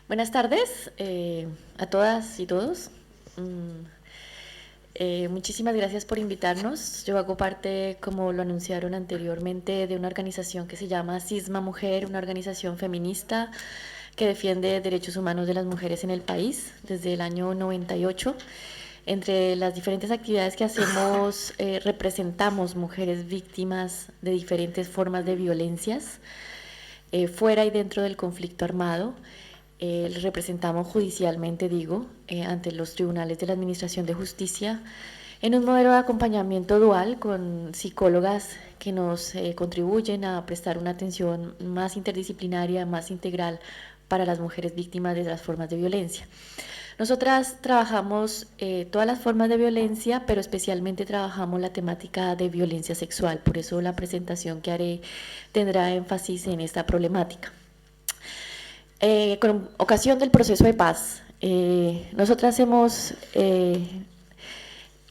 Buenas tardes a todas y todos. Mm, Muchísimas gracias por invitarnos. Yo hago parte, como lo anunciaron anteriormente, de una organización que se llama Cisma Mujer, una organización feminista que defiende derechos humanos de las mujeres en el país desde el año 98. Entre las diferentes actividades que hacemos, representamos mujeres víctimas de diferentes formas de violencias, fuera y dentro del conflicto armado. Representamos judicialmente, digo, ante los tribunales de la Administración de Justicia, en un modelo de acompañamiento dual con psicólogas que nos contribuyen a prestar una atención más interdisciplinaria, más integral para las mujeres víctimas de las formas de violencia. Nosotras trabajamos todas las formas de violencia, pero especialmente trabajamos la temática de violencia sexual, por eso la presentación que haré tendrá énfasis en esta problemática. Con ocasión del proceso de paz, nosotras hemos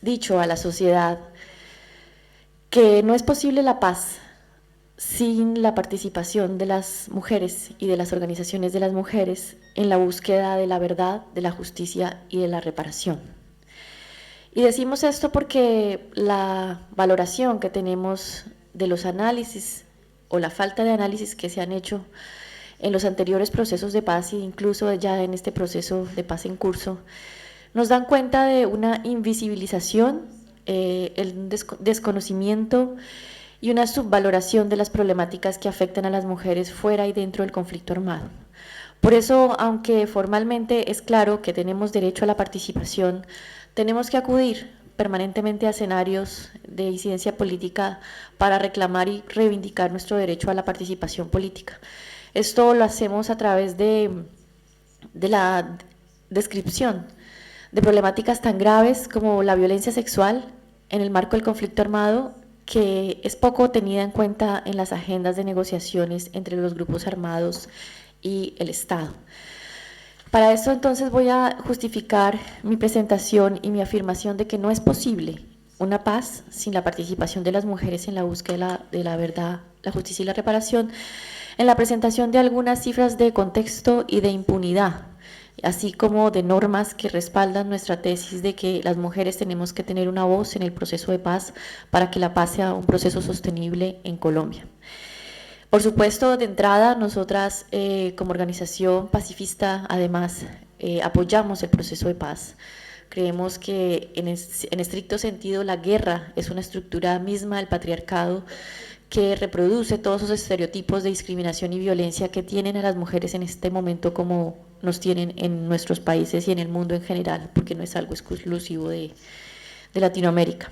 dicho a la sociedad que no es posible la paz sin la participación de las mujeres y de las organizaciones de las mujeres en la búsqueda de la verdad, de la justicia y de la reparación. Y decimos esto porque la valoración que tenemos de los análisis o la falta de análisis que se han hecho en los anteriores procesos de paz e incluso ya en este proceso de paz en curso, nos dan cuenta de una invisibilización, el desconocimiento y una subvaloración de las problemáticas que afectan a las mujeres fuera y dentro del conflicto armado. Por eso, aunque formalmente es claro que tenemos derecho a la participación, tenemos que acudir permanentemente a escenarios de incidencia política para reclamar y reivindicar nuestro derecho a la participación política. Esto lo hacemos a través de la descripción de problemáticas tan graves como la violencia sexual en el marco del conflicto armado, que es poco tenida en cuenta en las agendas de negociaciones entre los grupos armados y el Estado. Para eso entonces voy a justificar mi presentación y mi afirmación de que no es posible una paz sin la participación de las mujeres en la búsqueda de la verdad, la justicia y la reparación, en la presentación de algunas cifras de contexto y de impunidad, así como de normas que respaldan nuestra tesis de que las mujeres tenemos que tener una voz en el proceso de paz para que la paz sea un proceso sostenible en Colombia. Por supuesto, de entrada, nosotras como organización pacifista, además, apoyamos el proceso de paz. Creemos que en estricto sentido la guerra es una estructura misma del patriarcado que reproduce todos esos estereotipos de discriminación y violencia que tienen a las mujeres en este momento como nos tienen en nuestros países y en el mundo en general, porque no es algo exclusivo de Latinoamérica.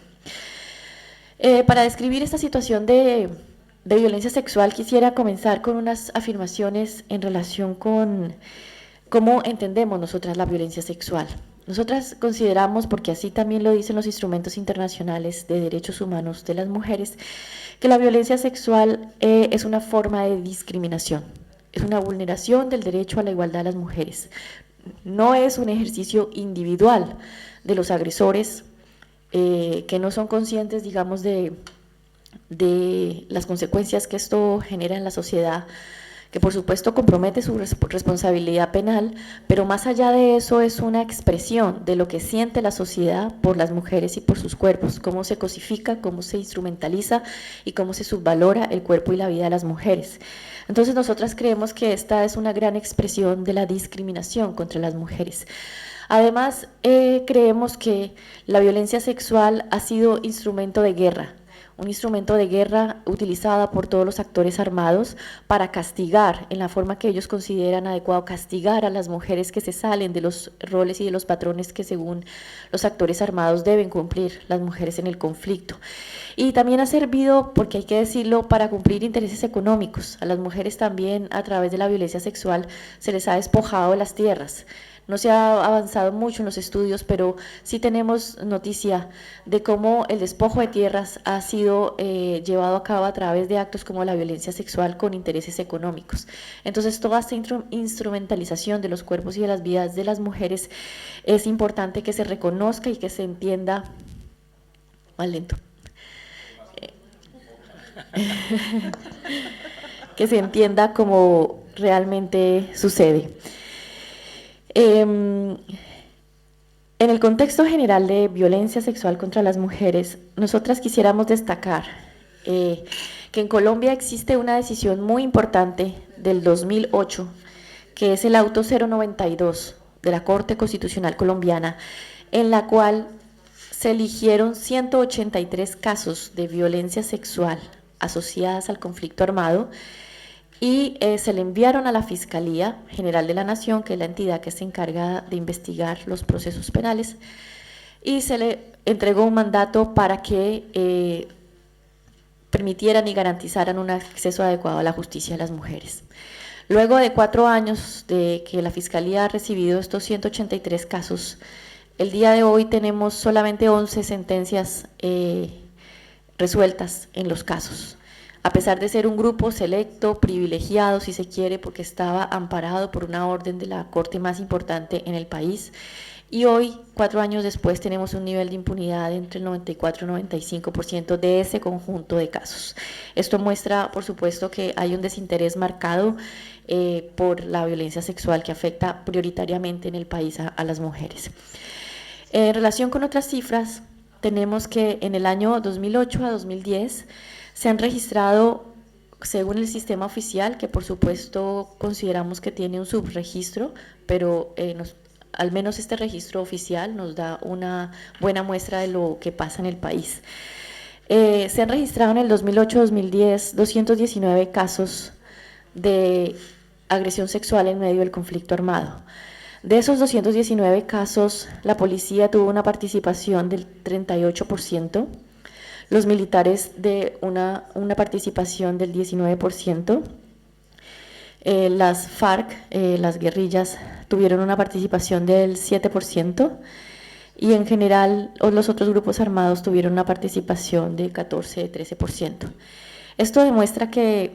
Para describir esta situación de violencia sexual quisiera comenzar con unas afirmaciones en relación con cómo entendemos nosotras la violencia sexual. Nosotras consideramos, porque así también lo dicen los instrumentos internacionales de derechos humanos de las mujeres, que la violencia sexual es una forma de discriminación, es una vulneración del derecho a la igualdad de las mujeres. No es un ejercicio individual de los agresores que no son conscientes, digamos, de las consecuencias que esto genera en la sociedad, que por supuesto compromete su responsabilidad penal, pero más allá de eso es una expresión de lo que siente la sociedad por las mujeres y por sus cuerpos, cómo se cosifica, cómo se instrumentaliza y cómo se subvalora el cuerpo y la vida de las mujeres. Entonces nosotras creemos que esta es una gran expresión de la discriminación contra las mujeres. Además, creemos que la violencia sexual ha sido instrumento de guerra, un instrumento de guerra utilizada por todos los actores armados para castigar, en la forma que ellos consideran adecuado, castigar a las mujeres que se salen de los roles y de los patrones que según los actores armados deben cumplir las mujeres en el conflicto. Y también ha servido, porque hay que decirlo, para cumplir intereses económicos. A las mujeres también, a través de la violencia sexual, se les ha despojado de las tierras. No se ha avanzado mucho en los estudios, pero sí tenemos noticia de cómo el despojo de tierras ha sido llevado a cabo a través de actos como la violencia sexual con intereses económicos. Entonces, toda esta instrumentalización de los cuerpos y de las vidas de las mujeres es importante que se reconozca y que se entienda. Más lento. Que se entienda cómo realmente sucede. En el contexto general de violencia sexual contra las mujeres, nosotras quisiéramos destacar que en Colombia existe una decisión muy importante del 2008, que es el auto 092 de la Corte Constitucional Colombiana, en la cual se eligieron 183 casos de violencia sexual asociadas al conflicto armado y se le enviaron a la Fiscalía General de la Nación, que es la entidad que se encarga de investigar los procesos penales, y se le entregó un mandato para que permitieran y garantizaran un acceso adecuado a la justicia de las mujeres. Luego de 4 años de que la Fiscalía ha recibido estos 183 casos, el día de hoy tenemos solamente 11 sentencias resueltas en los casos, a pesar de ser un grupo selecto, privilegiado, si se quiere, porque estaba amparado por una orden de la Corte más importante en el país. Y hoy, 4 años después, tenemos un nivel de impunidad entre el 94 y 95% de ese conjunto de casos. Esto muestra, por supuesto, que hay un desinterés marcado por la violencia sexual que afecta prioritariamente en el país a las mujeres. En relación con otras cifras, tenemos que en el año 2008 a 2010 se han registrado, según el sistema oficial, que por supuesto consideramos que tiene un subregistro, pero al menos este registro oficial nos da una buena muestra de lo que pasa en el país. Se han registrado en el 2008-2010 219 casos de agresión sexual en medio del conflicto armado. De esos 219 casos, la policía tuvo una participación del 38%, los militares de una participación del 19%, las FARC, las guerrillas, tuvieron una participación del 7%, y en general los otros grupos armados tuvieron una participación de 14-13%. Esto demuestra que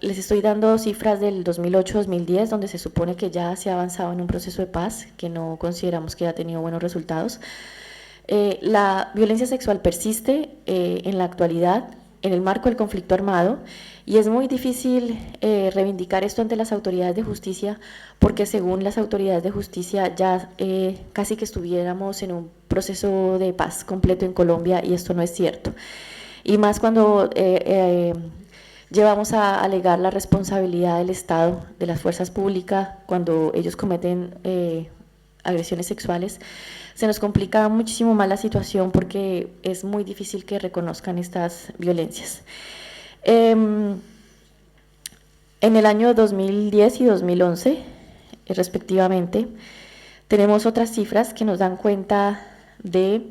les estoy dando cifras del 2008-2010, donde se supone que ya se ha avanzado en un proceso de paz, que no consideramos que haya tenido buenos resultados. La violencia sexual persiste en la actualidad, en el marco del conflicto armado, y es muy difícil reivindicar esto ante las autoridades de justicia, porque según las autoridades de justicia ya casi que estuviéramos en un proceso de paz completo en Colombia, y esto no es cierto. Y más cuando llevamos a alegar la responsabilidad del Estado, de las fuerzas públicas, cuando ellos cometen agresiones sexuales, se nos complica muchísimo más la situación porque es muy difícil que reconozcan estas violencias. En el año 2010 y 2011, respectivamente, tenemos otras cifras que nos dan cuenta de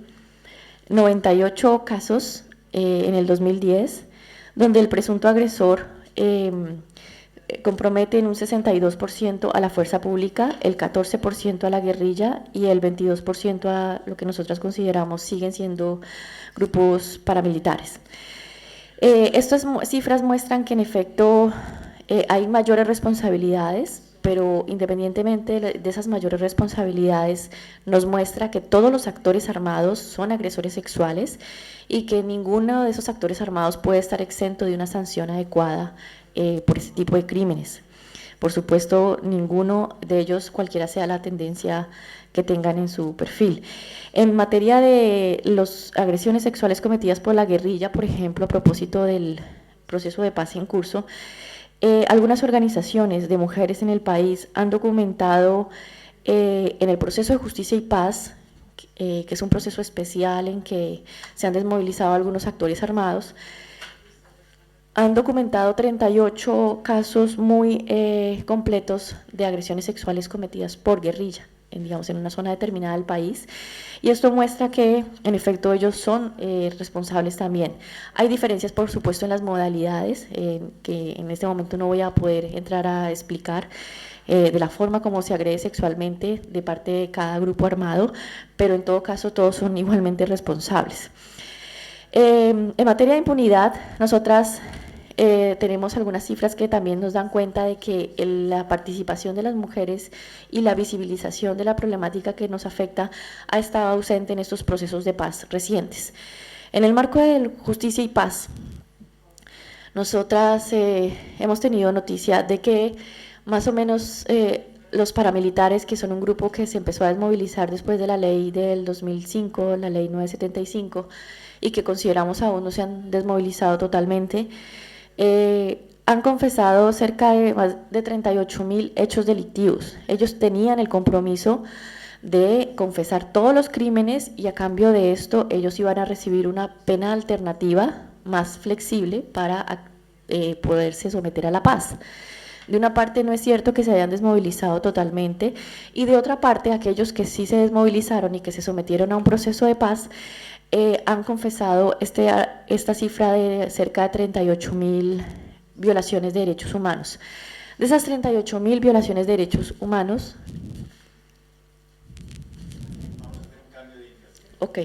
98 casos en el 2010, donde el presunto agresor compromete en un 62% a la fuerza pública, el 14% a la guerrilla y el 22% a lo que nosotras consideramos siguen siendo grupos paramilitares. Estas cifras muestran que en efecto hay mayores responsabilidades, pero independientemente de esas mayores responsabilidades, nos muestra que todos los actores armados son agresores sexuales y que ninguno de esos actores armados puede estar exento de una sanción adecuada por ese tipo de crímenes. Por supuesto, ninguno de ellos, cualquiera sea la tendencia que tengan en su perfil. En materia de las agresiones sexuales cometidas por la guerrilla, por ejemplo, a propósito del proceso de paz en curso, algunas organizaciones de mujeres en el país han documentado en el proceso de justicia y paz, que es un proceso especial en que se han desmovilizado algunos actores armados, han documentado 38 casos muy completos de agresiones sexuales cometidas por guerrilla, en una zona determinada del país, y esto muestra que en efecto ellos son responsables también. Hay diferencias, por supuesto, en las modalidades, que en este momento no voy a poder entrar a explicar, de la forma como se agrede sexualmente de parte de cada grupo armado, pero en todo caso todos son igualmente responsables. En materia de impunidad, nosotras tenemos algunas cifras que también nos dan cuenta de que la participación de las mujeres y la visibilización de la problemática que nos afecta ha estado ausente en estos procesos de paz recientes. En el marco de justicia y paz, nosotras hemos tenido noticia de que más o menos los paramilitares, que son un grupo que se empezó a desmovilizar después de la ley del 2005, la ley 975, y que consideramos aún no se han desmovilizado totalmente, han confesado cerca de más de 38.000 hechos delictivos. Ellos tenían el compromiso de confesar todos los crímenes y a cambio de esto ellos iban a recibir una pena alternativa más flexible para poderse someter a la paz. De una parte no es cierto que se hayan desmovilizado totalmente y de otra parte aquellos que sí se desmovilizaron y que se sometieron a un proceso de paz han confesado esta cifra de cerca de 38.000 violaciones de derechos humanos. De esas 38.000 violaciones de derechos humanos, ok,